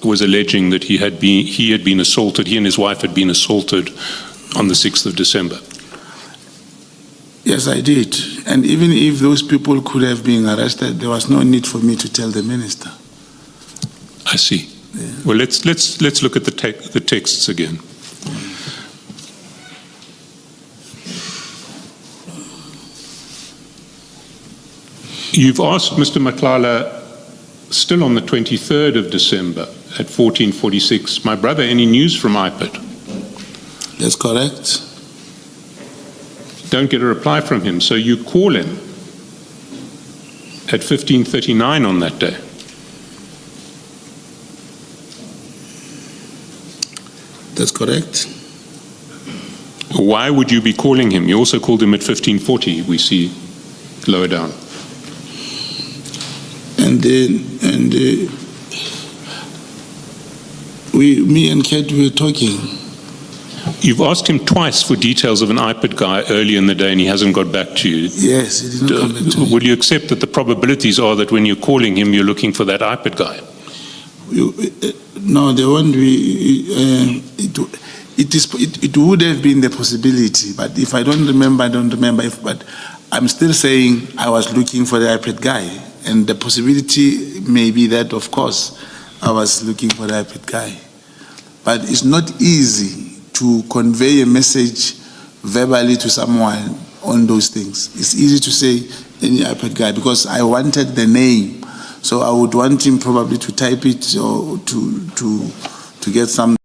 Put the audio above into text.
was alleging that he had been assaulted, he and his wife had been assaulted on the 6th of December. Yes, I did. And even if those people could have been arrested, there was no need for me to tell the minister. I see. Yeah. Well, let's look at the texts again. You've asked Mr. Matlala, still on the 23rd of December at 14:46, my brother, any news from IPID? That's correct. Don't get a reply from him, so you call him at 15:39 on that day. That's correct. Why would you be calling him? You also called him at 15:40, we see lower down. Me and Kate were talking. You've asked him twice for details of an IPID guy early in the day and he hasn't got back to you. Yes, he didn't come back to me. Will you accept that the probabilities are that when you're calling him, you're looking for that IPID guy? No, there won't be. It would have been the possibility, but if I don't remember, I don't remember. But I'm still saying I was looking for the IPID guy, and the possibility may be that, of course, I was looking for the IPID guy. But it's not easy to convey a message verbally to someone on those things. It's easy to say any IPID guy because I wanted the name. So I would want him probably to type it or to get some